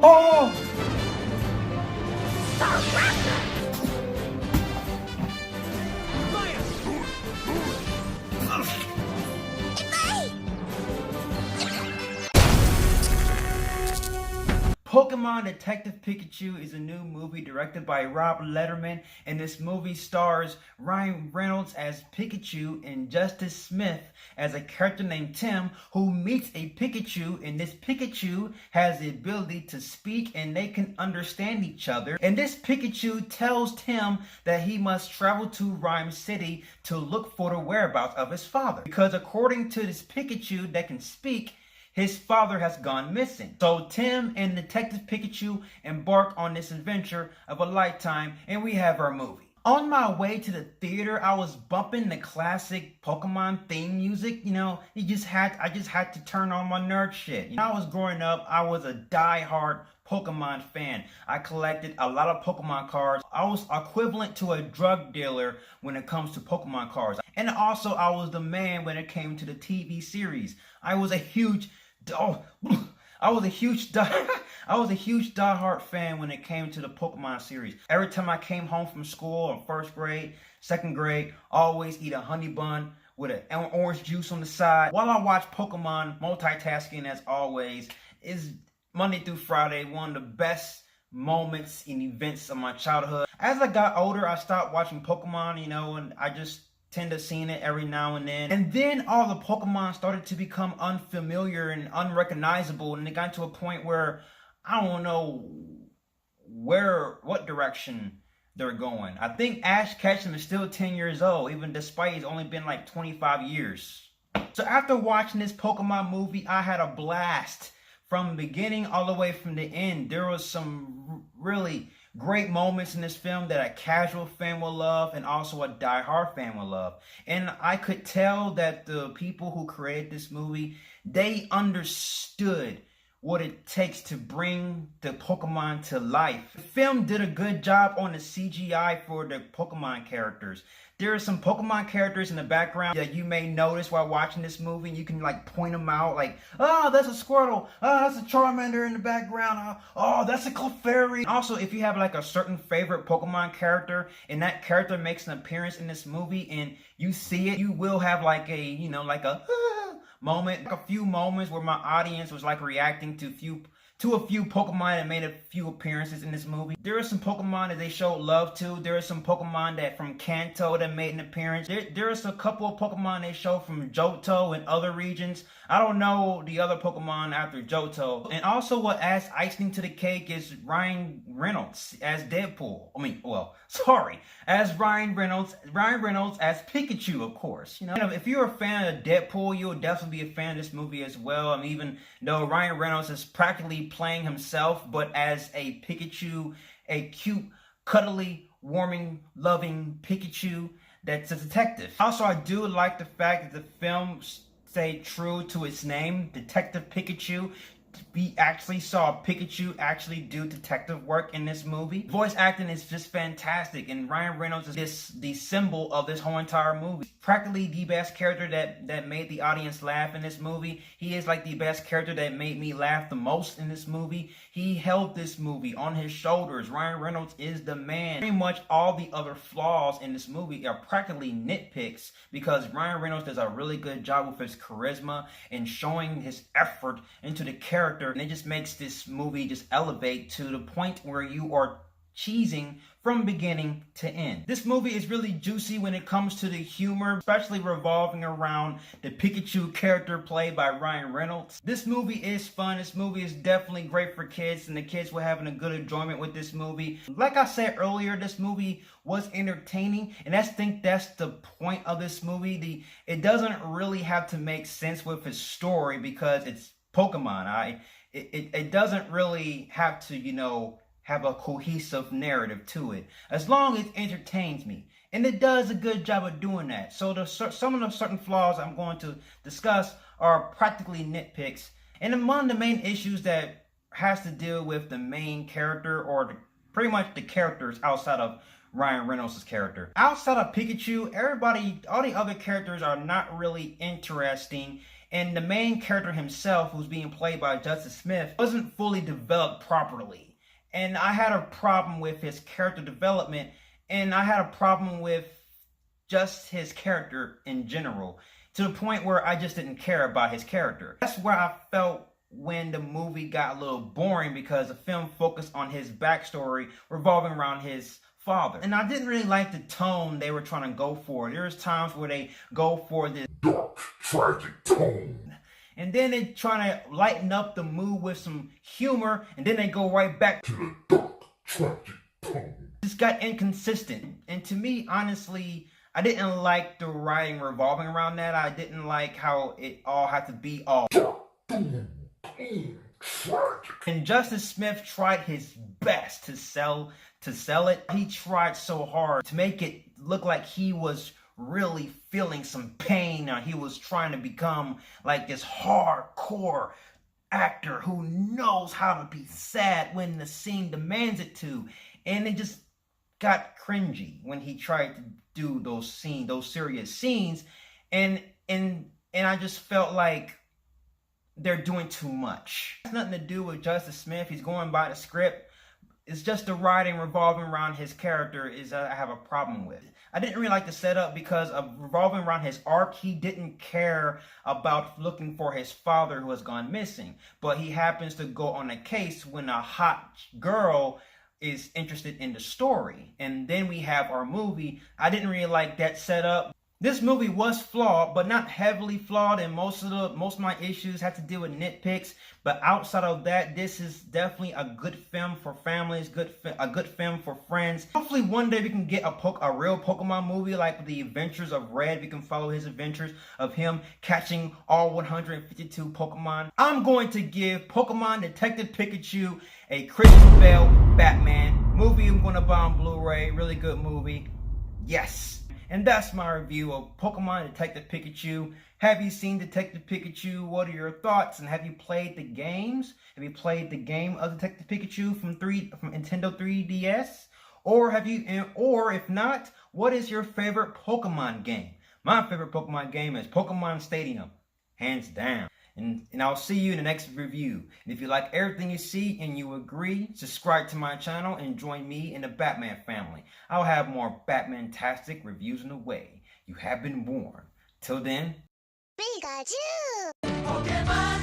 Oh! Pokémon Detective Pikachu is a new movie directed by Rob Letterman, and this movie stars Ryan Reynolds as Pikachu and Justice Smith as a character named Tim who meets a Pikachu, and this Pikachu has the ability to speak and they can understand each other. And this Pikachu tells Tim that he must travel to Rhyme City to look for the whereabouts of his father, because according to this Pikachu that can speak, his father has gone missing. So Tim and Detective Pikachu embark on this adventure of a lifetime, and we have our movie. On my way to the theater, I was bumping the classic Pokemon theme music. You know, I just had to turn on my nerd shit. You know, I was growing up, I was a die-hard Pokemon fan. I collected a lot of Pokemon cards. I was equivalent to a drug dealer when it comes to Pokemon cards. And also, I was the man when it came to the TV series. I was a huge diehard fan when it came to the Pokemon series. Every time I came home from school in first grade, second grade, always eat a honey bun with an orange juice on the side. While I watch Pokemon, multitasking as always is Monday through Friday, one of the best moments and events of my childhood. As I got older, I stopped watching Pokemon, and I just tend to see it every now and then. And then all the Pokemon started to become unfamiliar and unrecognizable, and it got to a point where I don't know what direction they're going. I think Ash Ketchum is still 10 years old, even despite he's only been like 25 years. So after watching this Pokemon movie, I had a blast from the beginning all the way from the end. There was some really great moments in this film that a casual fan will love and also a die-hard fan will love. And I could tell that the people who created this movie, they understood what it takes to bring the Pokemon to life. The film did a good job on the CGI for the Pokemon characters. There are some Pokemon characters in the background that you may notice while watching this movie. You can point them out, like, oh, that's a Squirtle. Oh, that's a Charmander in the background. Oh, that's a Clefairy. Also, if you have a certain favorite Pokemon character and that character makes an appearance in this movie and you see it, you will have a moment, a few moments where my audience was reacting to a few Pokemon that made a few appearances in this movie. There are some Pokemon that they showed love to. There are some Pokemon that from Kanto that made an appearance. There is a couple of Pokemon they showed from Johto and other regions. I don't know the other Pokemon after Johto. And also what adds icing to the cake is Ryan Reynolds as Deadpool. As Ryan Reynolds as Pikachu, of course. If you're a fan of Deadpool, you'll definitely be a fan of this movie as well. Even though Ryan Reynolds is practically playing himself, but as a Pikachu, a cute, cuddly, warming, loving Pikachu that's a detective. Also, I do like the fact that the film stayed true to its name, Detective Pikachu. We actually saw Pikachu actually do detective work in this movie. Voice acting is just fantastic, and Ryan Reynolds is the symbol of this whole entire movie. Practically the best character that made the audience laugh in this movie. He is the best character that made me laugh the most in this movie. He held this movie on his shoulders. Ryan Reynolds is the man. Pretty much all the other flaws in this movie are practically nitpicks because Ryan Reynolds does a really good job with his charisma and showing his effort into the character. And it just makes this movie just elevate to the point where you are cheesing from beginning to end. This movie is really juicy when it comes to the humor, especially revolving around the Pikachu character played by Ryan Reynolds. This movie is fun. This movie is definitely great for kids, and the kids were having a good enjoyment with this movie. Like I said earlier, this movie was entertaining, and I think that's the point of this movie. It doesn't really have to make sense with its story because it's Pokemon. It doesn't really have to, have a cohesive narrative to it, as long as it entertains me. And it does a good job of doing that. So some of the certain flaws I'm going to discuss are practically nitpicks. And one of the main issues that has to deal with the main character or pretty much the characters outside of Ryan Reynolds' character. Outside of Pikachu, all the other characters are not really interesting. And the main character himself, who's being played by Justice Smith, wasn't fully developed properly. And I had a problem with his character development, and I had a problem with just his character in general, to the point where I just didn't care about his character. That's where I felt when the movie got a little boring, because the film focused on his backstory revolving around his father. And I didn't really like the tone they were trying to go for. There's times where they go for this dark, tragic tone, and then they try to lighten up the mood with some humor, and then they go right back to the dark, tragic tone. This got inconsistent. And to me, honestly, I didn't like the writing revolving around that. I didn't like how it all had to be all dark, tragic. And Justice Smith tried his best to sell it. He tried so hard to make it look like he was really feeling some pain, or he was trying to become like this hardcore actor who knows how to be sad when the scene demands it to. And it just got cringy when he tried to do those serious scenes, and I just felt like they're doing too much. It has nothing to do with Justice Smith. He's going by the script. It's just the writing revolving around his character is I have a problem with. I didn't really like the setup because of revolving around his arc. He didn't care about looking for his father who has gone missing, but he happens to go on a case when a hot girl is interested in the story. And then we have our movie. I didn't really like that setup. This movie was flawed, but not heavily flawed, and most of my issues had to deal with nitpicks. But outside of that, this is definitely a good film for families, a good film for friends. Hopefully one day we can get a real Pokemon movie, like the Adventures of Red. We can follow his adventures of him catching all 152 Pokemon. I'm going to give Pokemon Detective Pikachu a Christian Bale Batman movie. I'm going to buy on Blu-ray. Really good movie. Yes. And that's my review of Pokemon Detective Pikachu. Have you seen Detective Pikachu? What are your thoughts? And have you played the games? Have you played the game of Detective Pikachu from Nintendo 3DS? Or if not, what is your favorite Pokemon game? My favorite Pokemon game is Pokemon Stadium, hands down. And I'll see you in the next review. And if you like everything you see and you agree, subscribe to my channel and join me in the Batman family. I'll have more Batman-tastic reviews in the way. You have been warned. Till then, Pikachu! Pokémon!